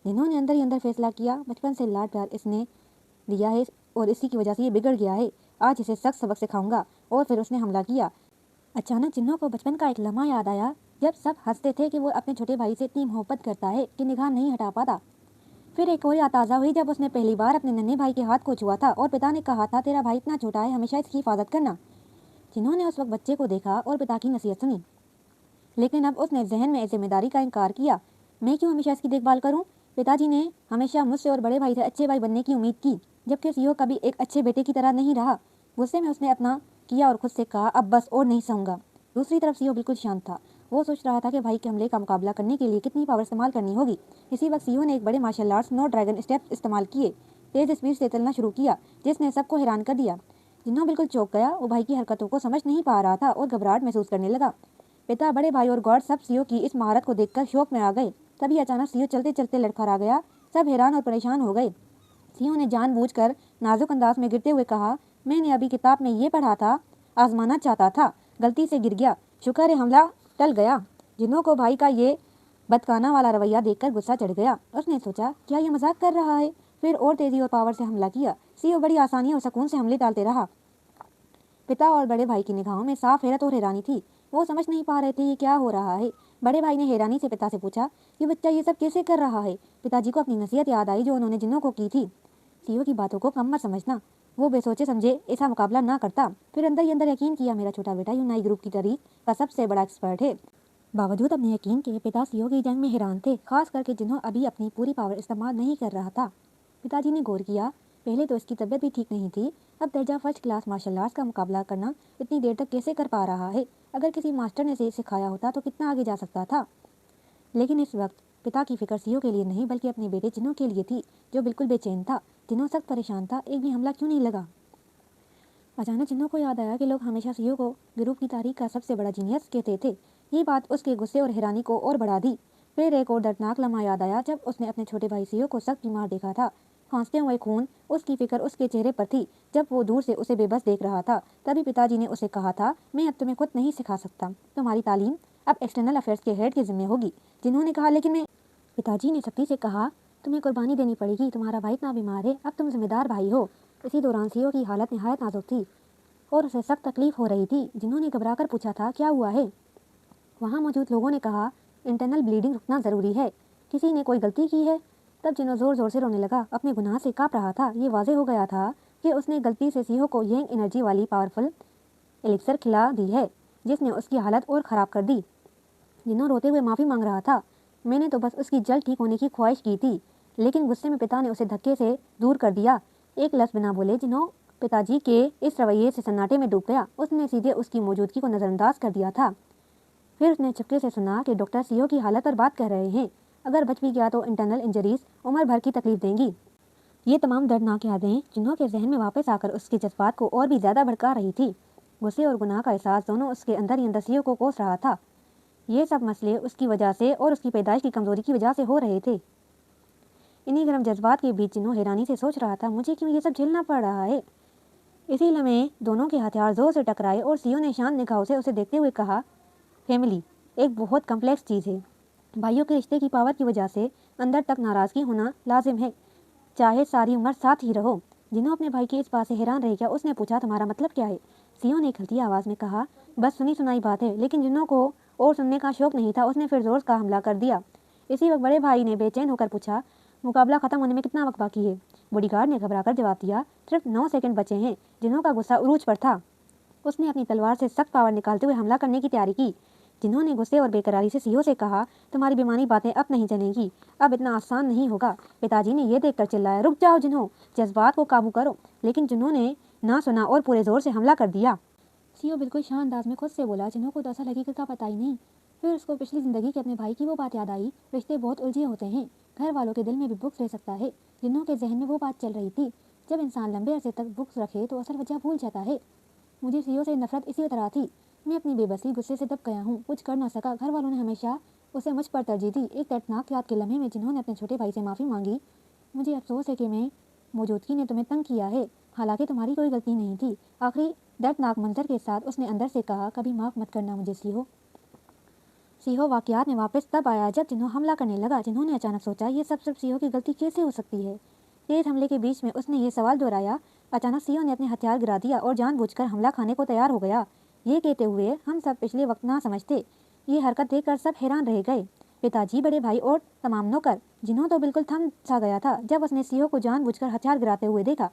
जिन्होंने अंदर ही अंदर फैसला किया, बचपन से लाड प्यार इसने दिया है और इसी की वजह से ये बिगड़ गया है, आज इसे सख्त सबक सिखाऊंगा। और फिर उसने हमला किया। अचानक जिन्हों को बचपन का एक लम्हा याद आया, जब सब हंसते थे कि वो अपने छोटे भाई से इतनी मोहब्बत करता है कि निगाह नहीं हटा पाता। फिर एक और याद ताज़ा हुई जब उसने पहली बार अपने नन्हे भाई के हाथ को छुआ था और पिता ने कहा था, तेरा भाई इतना छोटा है, हमेशा इसकी हिफाजत करना। जिन्होंने उस वक्त बच्चे को देखा और पिता की नसीहत सुनी, लेकिन अब उसने जहन में जिम्मेदारी का इनकार किया। मैं क्यों हमेशा इसकी देखभाल करूं? पिताजी ने हमेशा मुझसे और बड़े भाई से अच्छे भाई बनने की उम्मीद की, जबकि सीओ कभी एक अच्छे बेटे की तरह नहीं रहा। गुस्से में उसने अपना किया और खुद से कहा, अब बस और नहीं सहूंगा। दूसरी तरफ सीओ बिल्कुल शांत था। वो सोच रहा था कि भाई के हमले का मुकाबला करने के लिए कितनी पावर इस्तेमाल करनी होगी। इसी वक्त सीओ ने एक बड़े martial arts no dragon step इस्तेमाल किए, तेज स्पीड से चलना शुरू किया, जिसने सबको हैरान कर दिया। जिन्हों बिल्कुल चौंक गया, वो भाई की हरकतों को समझ नहीं पा रहा था और घबराहट महसूस करने लगा। पिता, बड़े भाई और गॉड सब सीओ की इस महारत को देखकर शौक में आ गए। तभी अचानक सीओ चलते चलते लड़खड़ा गया। सब हैरान और परेशान हो गए। सीओ ने जानबूझकर नाजुक अंदाज में गिरते हुए कहा, मैंने अभी किताब में ये पढ़ा था, आजमाना चाहता था, गलती से गिर गया, शुक्र है हमला टल गया। जिन्हों को भाई का ये बदकाना वाला रवैया देखकर गुस्सा चढ़ गया। उसने सोचा, क्या ये मजाक कर रहा है? फिर और तेजी और पावर से हमला किया। सीओ बड़ी आसानी और सुकून से हमले डालते रहा। पिता और बड़े भाई की निगाहों में साफ हैरत और हैरानी थी। वो समझ नहीं पा रहे थे ये क्या हो रहा है। बड़े भाई ने हैरानी से पिता से पूछा, ये बच्चा ये सब कैसे कर रहा है? पिताजी को अपनी नसीहत याद आई जो उन्होंने जिन्हों को की थी, सीओ की बातों को कम मत समझना। वो बेसोचे समझे ऐसा मुकाबला ना करता। फिर अंदर ही अंदर यकीन किया, मेरा छोटा बेटा यूनाई ग्रुप की तारीख का सबसे बड़ा एक्सपर्ट है। बावजूद अपने यकीन के पिता सीओ की जंग में हैरान थे, खास करके जिन्हों अभी अपनी पूरी पावर इस्तेमाल नहीं कर रहा था। पिताजी ने गौर किया, पहले तो इसकी तबीयत भी ठीक नहीं थी, अब दर्जा फर्स्ट क्लास मार्शल आर्ट्स का मुकाबला करना इतनी देर तक कैसे कर पा रहा है? अगर किसी मास्टर ने इसे सिखाया होता तो कितना आगे जा सकता था। लेकिन इस वक्त पिता की फिक्र सीओ के लिए नहीं बल्कि अपने बेटे जिन्हों के लिए थी, जो बिल्कुल बेचैन था। जिन्हों सख्त परेशान था, एक भी हमला क्यों नहीं लगा? अचानक जिन्हों को याद आया कि लोग हमेशा सीओ को ग्रुप की तारीख का सबसे बड़ा जीनियस कहते थे। ये बात उसके गुस्से और हैरानी को और बढ़ा दी। फिर एक और दर्दनाक लम्हा याद आया जब उसने अपने छोटे भाई सीओ को सख्त बीमार देखा था। खांसते हुए खून, उसकी फिक्र उसके चेहरे पर थी जब वो दूर से उसे बेबस देख रहा था। तभी पिताजी ने उसे कहा था, मैं अब तुम्हें खुद नहीं सिखा सकता, तुम्हारी तालीम अब एक्सटर्नल अफेयर्स के हेड के जिम्मे होगी। जिन्होंने कहा, लेकिन मैं। पिताजी ने सख्ती से कहा, तुम्हें कुर्बानी देनी पड़ेगी, तुम्हारा भाई इतना बीमार है, अब तुम जिम्मेदार भाई हो। इसी दौरान सीओ की हालत नहायत नाजुक थी और उसे सख्त तकलीफ हो रही थी। जिन्होंने घबरा कर पूछा था, क्या हुआ है? वहाँ मौजूद लोगों ने कहा, इंटरनल ब्लीडिंग रुकना ज़रूरी है, किसी ने कोई गलती की है। तब जिन्हों ज़ोर ज़ोर से रोने लगा, अपने गुनाह से काँप रहा था। ये वाजे हो गया था कि उसने गलती से सीओ को यंग एनर्जी वाली पावरफुल एलिक्सर खिला दी है, जिसने उसकी हालत और ख़राब कर दी। जिन्हों रोते हुए माफ़ी मांग रहा था, मैंने तो बस उसकी जल्द ठीक होने की ख्वाहिश की थी। लेकिन गुस्से में पिता ने उसे धक्के से दूर कर दिया। एक लफ्ज़ बिना बोले जिन्हों पिताजी के इस रवैये से सन्नाटे में डूब गया। उसने सीधे उसकी मौजूदगी को नज़रअंदाज कर दिया था। फिर उसने चुपके से सुना कि डॉक्टर सीओ की हालत पर बात कर रहे हैं, अगर बच भी गया तो इंटरनल इंजरीज उम्र भर की तकलीफ देंगी। ये तमाम दर्दनाक यादें जिन्हों के जहन में वापस आकर उसके जज्बात को और भी ज़्यादा भड़का रही थी। गुस्से और गुनाह का एहसास दोनों उसके अंदर ही अंदर सीओ को कोस रहा था। ये सब मसले उसकी वजह से और उसकी पैदाइश की कमजोरी की वजह से हो रहे थे। इन्हीं गर्म जज्बात के बीच जिन्हों हैरानी से सोच रहा था, मुझे क्यों ये सब झेलना पड़ रहा है? इसी लम्हे दोनों के हथियार जोर से टकराए और सीओ ने शांत निगाहों से उसे देखते हुए कहा, फैमिली एक बहुत कम्प्लेक्स चीज़ है। भाइयों के रिश्ते की पावर की वजह से अंदर तक नाराज़गी होना लाजिम है, चाहे सारी उम्र साथ ही रहो। जिन्हों अपने भाई की इस बात से हैरान रह गया। उसने पूछा, तुम्हारा मतलब क्या है? सीओ ने खलती आवाज़ में कहा, बस सुनी सुनाई बात है। लेकिन जिन्हों को और सुनने का शौक नहीं था, उसने फिर जोर का हमला कर दिया। इसी वक्त बड़े भाई ने बेचैन होकर पूछा, मुकाबला खत्म होने में कितना वक्त बाकी है? बॉडीगार्ड ने घबराकर जवाब दिया, सिर्फ 9 सेकंड बचे हैं। जिन्हों का गुस्सा उरूज पर था। उसने अपनी तलवार से सख्त पावर निकालते हुए हमला करने की तैयारी की। जिन्होंने गुस्से और बेकरारी से सीओ से कहा, तुम्हारी बेमानी बातें अब नहीं चलेंगी, अब इतना आसान नहीं होगा। पिताजी ने यह देखकर चिल्लाया, रुक जाओ जिन्हों, जज्बात को काबू करो। लेकिन जिन्होंने ना सुना और पूरे जोर से हमला कर दिया। सीओ बिल्कुल शांत अंदाज में खुद से बोला, जिन्हों को तो असल हकीकत का पता ही नहीं। फिर उसको पिछली ज़िंदगी के अपने भाई की वो बात याद आई, रिश्ते बहुत उलझे होते हैं, घर वालों के दिल में भी बुक्स रह सकता है। जिन्हों के जहन में वो बात चल रही थी, जब इंसान लंबे अरसे तक बुक्स रखे तो असल वजह भूल जाता है। मुझे सीओ से नफरत इसी तरह थी। मैं अपनी बेबसी गुस्से से दब गया हूँ, कुछ कर ना सका। घर वालों ने हमेशा उसे मुझ पर तरजीह दी। एक दर्दनाक याद के लम्हे में जिन्होंने अपने छोटे भाई से माफ़ी मांगी। मुझे अफसोस है कि मैं मौजूदगी ने तुम्हें तंग किया है, हालांकि तुम्हारी कोई गलती नहीं थी। आखिरी दर्दनाक मंजर के साथ उसने अंदर से कहा, कभी माफ़ मत करना मुझे सीहो। सीहो वाकयात में वापस तब आया जब जिन्हों हमला करने लगा। जिन्होंने अचानक सोचा, ये सब सिर्फ सीहो की गलती कैसे हो सकती है। तेज हमले के बीच में उसने ये सवाल दोहराया। अचानक सीहो ने अपने हथियार गिरा दिया और जानबूझकर हमला खाने को तैयार हो गया। ये कहते हुए, हम सब पिछले वक्त ना समझते। ये हरकत देखकर सब हैरान रह गए, पिताजी, बड़े भाई और तमाम नौकर। जिन्हों तो बिल्कुल थम सा गया था जब उसने सीहो को जानबूझकर हथियार गिराते हुए देखा।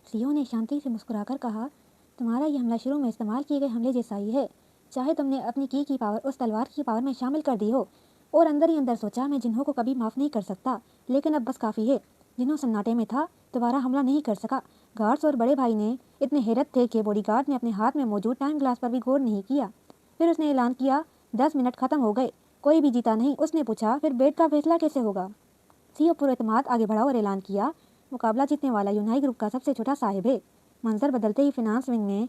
सीहो ने शांति से मुस्कुराकर कहा, तुम्हारा ये हमला शुरू में इस्तेमाल किए गए हमले जैसा ही है। चाहे तुमने अपनी की पावर उस तलवार की पावर में शामिल कर दी हो। और अंदर ही अंदर सोचा, मैं जिन्हों को कभी माफ़ नहीं कर सकता, लेकिन अब बस काफ़ी है। जिन्हों सन्नाटे में था, दोबारा हमला नहीं कर सका। गार्ड्स और बड़े भाई ने इतने हैरत थे कि बॉडीगार्ड ने अपने हाथ में मौजूद टाइम ग्लास पर भी गौर नहीं किया। फिर उसने ऐलान किया, 10 मिनट खत्म हो गए, कोई भी जीता नहीं। उसने पूछा, फिर बेट का फैसला कैसे होगा। सीओ पुरएतमाद आगे बढ़ा और ऐलान किया, मुकाबला जीतने वाला यूनाई ग्रुप का सबसे छोटा साहिब है। मंजर बदलते ही फिनांस विंग में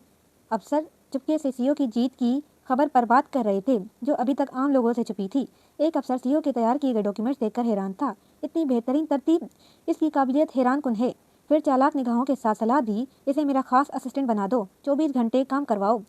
अफसर चुपके से सीओ की जीत की खबर पर बात कर रहे थे, जो अभी तक आम लोगों से छुपी थी। एक अफसर सीओ के तैयार किए गए डॉक्यूमेंट्स देखकर हैरान था। इतनी बेहतरीन तरतीब, इसकी काबिलियत हैरान कुन है। फिर चालाक निगाहों के साथ सलाह दी, इसे मेरा खास असिस्टेंट बना दो, 24 घंटे काम करवाओ।